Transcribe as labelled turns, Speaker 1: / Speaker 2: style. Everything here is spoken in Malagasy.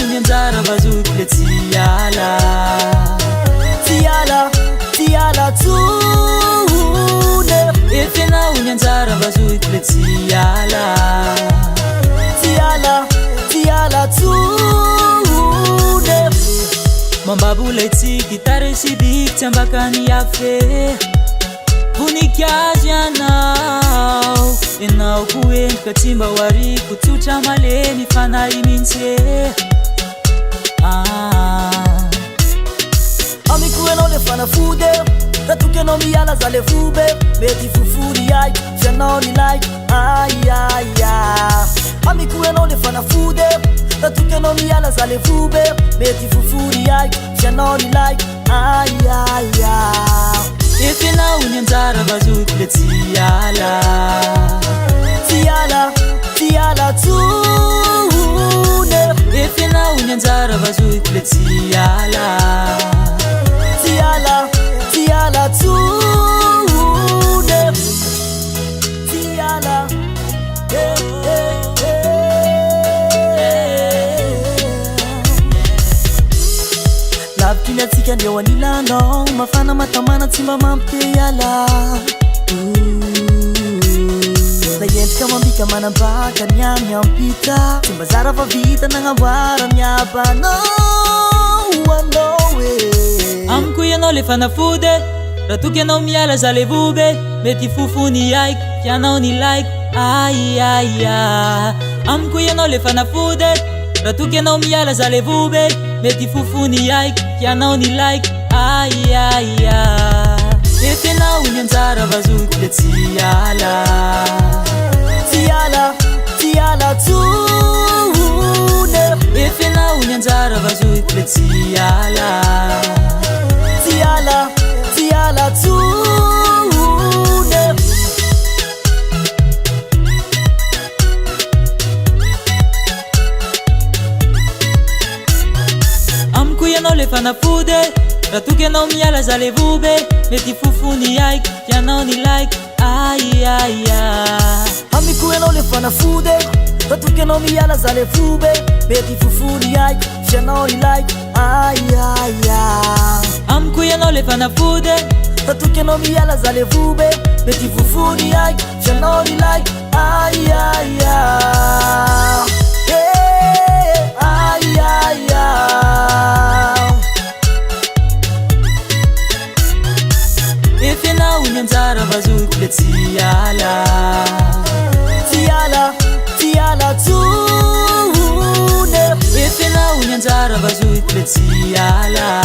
Speaker 1: unyanzara bazuki le tiala tune efena unyanzara bazuki le tiala tune mambabula itsikitare sidik tambakani yafe Bunikazi anao enao kuen katimba wari kutucha maleni fana iminse
Speaker 2: Ami kueno le fana fude Tatuke no mi ala zale fube Beti fufuri ay Fianao ni like Ay ay ay Ami kueno le fana fude Tatuke no mi ala zale fube Beti fufuri ay Fianao ni like Ay ay ay
Speaker 1: Efena unyanzara bazuki le tiala
Speaker 2: tune
Speaker 1: Efena unyanzara bazuki le tiala
Speaker 2: tune Love kila tika ndio wanilano Mafana matamana timba mampeyala Nayent kama mbika manambaka nyam pita Timba zara favita nangawara mnyapa No one know it
Speaker 1: Amkuya no le fana fude Ratuke no miala zale vube Beti fufuni yaik Fianao ni like Ay ay ay Amkuya no le fana fude Ratuke no miala zale vube Beti fufuni yaik Fianao ni like Ay ay ay Efena unyanzara bazuki le tiala
Speaker 2: tune
Speaker 1: Efena unyanzara bazuki le tiala
Speaker 2: tune
Speaker 1: Amkuya no le fana fude Ratuke no miala zale vube Beti fufuni yaik Fianao ni like Ay ay ay
Speaker 2: Ami kueno le fana fude Ratuke no miala zale fube Beti fufuni yaik Fianao ni like Ay ay ay
Speaker 1: Amkuya no le fana fude
Speaker 2: Ratuke no miala zale fube Beti fufuni yaik Fianao ni like Ay ay ay Ay ay ay
Speaker 1: Efena unyanzara bazuki le tiala
Speaker 2: tune
Speaker 1: Efena unyanzara bazuki le tiala